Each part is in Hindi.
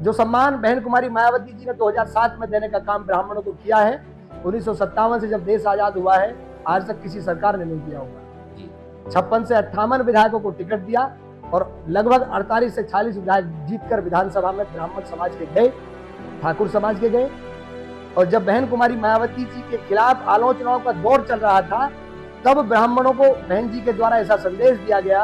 जो सम्मान बहन कुमारी मायावती जी ने 2007 में देने का काम ब्राह्मणों को किया है, 1957 से जब देश आजाद हुआ है आज तक किसी सरकार ने नहीं किया होगा। 56 से 58 विधायकों को टिकट दिया और लगभग 48 से 46 विधायक जीतकर विधानसभा में ब्राह्मण समाज के गए, ठाकुर समाज के गए। और जब बहन कुमारी मायावती जी के खिलाफ आलोचनाओं का दौर चल रहा था, तब ब्राह्मणों को बहन जी के द्वारा ऐसा संदेश दिया गया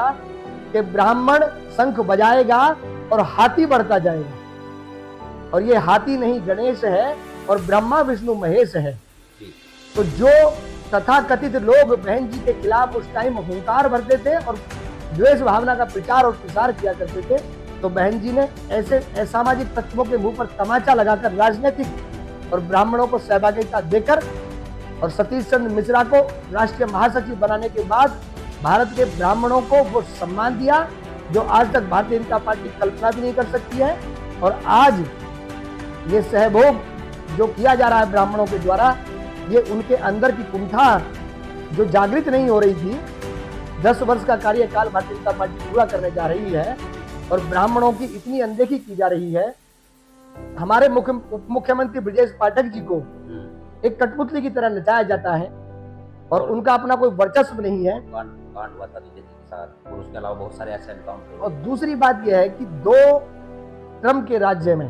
कि ब्राह्मण शंख बजाएगा और हाथी बढ़ता जाएगा, और ये हाथी नहीं गणेश है और ब्रह्मा विष्णु महेश है। तो जो तथाकथित लोग बहन जी के खिलाफ उस टाइम हुंकार भरते थे और द्वेष भावना का प्रचार और प्रसार किया करते थे, तो बहन जी ने ऐसे असामाजिक तत्वों के मुंह पर तमाचा लगाकर राजनीतिक और ब्राह्मणों को सहभागिता देकर और सतीश चंद्र मिश्रा को राष्ट्रीय महासचिव बनाने के बाद भारत के ब्राह्मणों को वो सम्मान दिया जो आज तक भारतीय जनता पार्टी कल्पना भी नहीं कर सकती है। और आज ये सहभोग जो किया जा रहा है ब्राह्मणों के द्वारा, ये उनके अंदर की कुंठा जो जागृत नहीं हो रही थी, 10 वर्ष का कार्यकाल भारतीय जनता पार्टी पूरा करने जा रही है और ब्राह्मणों की इतनी अनदेखी की जा रही है। हमारे मुख्यमंत्री ब्रजेश पाठक जी को एक कठपुतली की तरह नचाया जाता है और उनका अपना कोई वर्चस्व नहीं है। उसके अलावा बहुत सारे ऐसे एनकाउंटर। और दूसरी बात यह है कि 2 ट्रम्प के राज्य में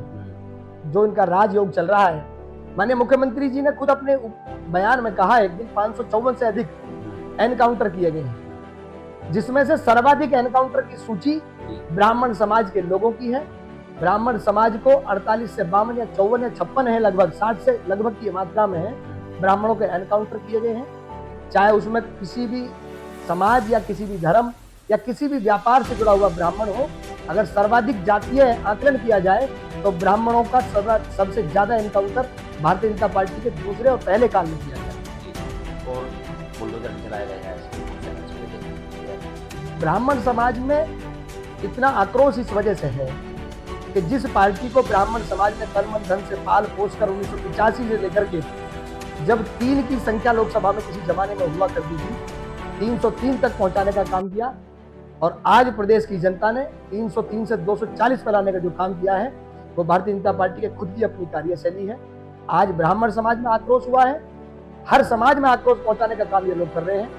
जो इनका राजयोग चल रहा है, माननीय मुख्यमंत्री जी ने खुद अपने बयान में कहा है कि 554 से अधिक एनकाउंटर किए गए हैं, जिसमें से सर्वाधिक एनकाउंटर की सूची ब्राह्मण समाज के लोगों की है। ब्राह्मण समाज को 48 से 52 या 54 या 56 है, लगभग 60 से लगभग की मात्रा में है ब्राह्मणों के एनकाउंटर किए गए हैं। चाहे उसमें किसी भी समाज या किसी भी धर्म या किसी भी व्यापार से जुड़ा हुआ ब्राह्मण हो, अगर सर्वाधिक जातीय आकलन किया जाए तो ब्राह्मणों का सबसे ज्यादा एनकाउंटर भारतीय जनता पार्टी के दूसरे और पहले काल में किया गया। और बुलडोजर चलाए गए हैं। ब्राह्मण समाज में इतना आक्रोश इस वजह से है कि जिस पार्टी को ब्राह्मण समाज ने तन मन धन से पाल पोस कर 1985 से लेकर के जब 3 की संख्या लोकसभा में किसी जमाने में हुआ करती थी, 303 तक पहुंचाने का काम किया। और आज प्रदेश की जनता ने 303 से 240 फैलाने का जो काम किया है वो भारतीय जनता पार्टी के खुद की अपनी कार्यशैली है। आज ब्राह्मण समाज में आक्रोश हुआ है, हर समाज में आक्रोश पहुंचाने का काम ये लोग कर रहे हैं।